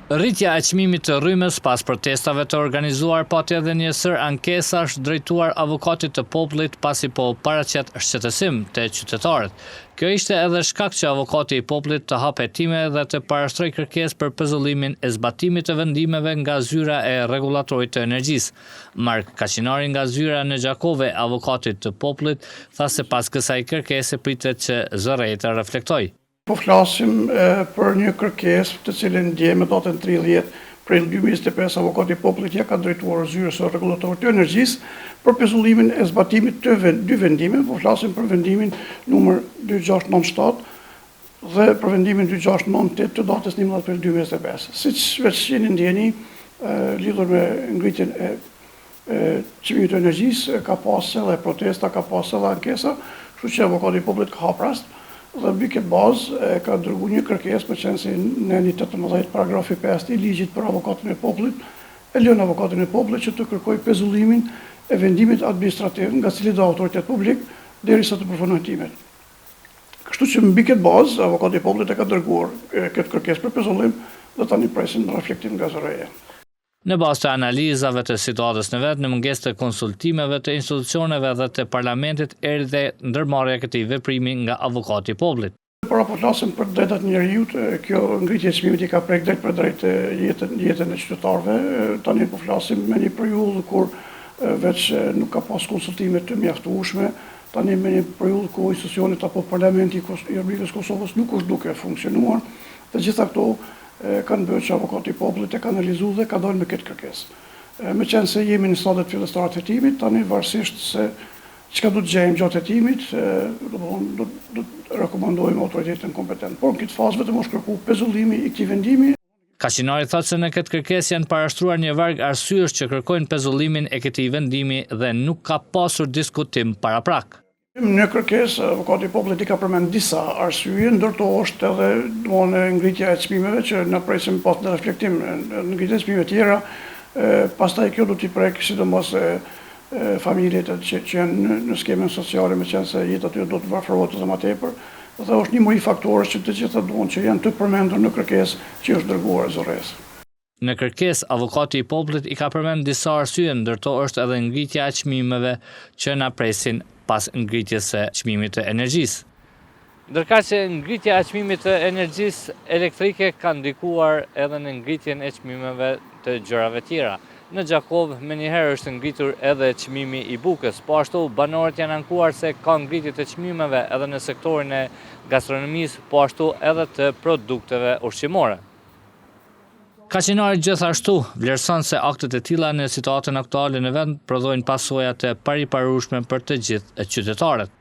Rritja e çmimit të rrymës pas protestave të organizuar pati edhe një sër ankesash drejtuar avokatit të popullit pasi po paraqet shqetësim te qytetarët. Kjo ishte edhe shkak që avokati i popullit të hap hetime dhe të parashtroi kërkesë për pezullimin e zbatimit të vendimeve nga zyra e rregullatorit të energjisë. Mark Kaçinari nga zyra në Gjakove, avokatit të popullit, tha se pas kësaj kërkese pritet që zërrejt të reflektojë. Po flasim për një kërkesë të cilën dje me datën 30 prill 2025 avokati i popullit ja ka drejtuar zyrës së rregullatorit të energjisë për pezullimin e zbatimit të dy vendimeve. Po flasim për vendimin numër 2697 dhe për vendimin 2698 të datës 11 prill 2025. Siç veç jeni ndjeni, lidhur me ngritjen e çmimit të energjisë, ka pasur edhe protesta, ka pasur edhe ankesa, kështu që avokati i popullit ka hap rast dhe mbi këtë bazë ka dërguar një kërkesë për qenë si në 18 paragrafi 5 i ligjit për avokatin e popullit, e lën avokatin e popullit që të kërkojë pezullimin e vendimit administrativ nga cili do autoritet publik derisa të përfundojë hetimet. Kështu që mbi këtë bazë avokati i popullit e ka dërguar këtë kërkesë për pezullim dhe tani presim reflektim nga zëreja. Në bazë të analizave të situatës në vetë, në mungesë të konsultimeve të institucioneve dhe të parlamentit, erdhi ndërmarrja e këtij veprimi nga avokati i popullit. Por apo flasim për drejtat e njerëzit, kjo ngritje e çmimit i ka prek drejt për drejt jetën e qytetarëve. Tani po flasim me një periudhë kur veç nuk ka pas konsultime të mjaftueshme, tani me një periudhë ku institucionet apo parlamenti i Republikës Kosovës nuk është duke funksionuar, dhe gjitha këto kanë bërë që avokati i popullit e ka analizuar dhe ka dalë me këtë kërkesë. Me qenë se jemi në stadiet fillestare të hetimit, tani varësisht se çka do të gjejmë gjatë hetimit, do të rekomandojmë autoritetin kompetent. Por në këtë fazë vetëm është kërkuar pezullimi i këtij vendimi. Kaçinari thotë se në këtë kërkesë janë parashtruar një varg arsyesh që kërkojnë pezullimin e këtij vendimi dhe nuk ka pasur diskutim paraprak. Në kërkesë, avokati i popullit i ka përmend disa arsye, ndërto është edhe ngritja e çmimeve që na presim pas në reflektim në ngritje e çmimeve tjera, pastaj kjo do t'i prek sidomos familjet që janë në skemen sociale, me qenë se jeta aty do të varfërohet edhe më tepër, dhe është një muj faktorësh që të gjitha duan që janë të përmendur në kërkesë që është dërguar zyrës. Në kërkesë, avokati i popullit i ka përmend disa arsye, ndërto është edhe ngritja e çmimeve që na presin pas ngritjes së çmimit të energjisë. Ndërka që ngritja e çmimit të energjisë elektrike ka ndikuar edhe në ngritjen e çmimeve të gjërave tjera. Në Gjakov menjëherë është ngritur edhe çmimi i bukës, po ashtu banorët janë ankuar se ka ngritje të çmimeve edhe në sektorin e gastronomisë, po ashtu edhe të produkteve ushqimore. Kaçinari gjithashtu vlerëson se aktet e tilla në situatën aktuale në vend prodhojnë pasoja të pariparueshme për të gjithë qytetarët.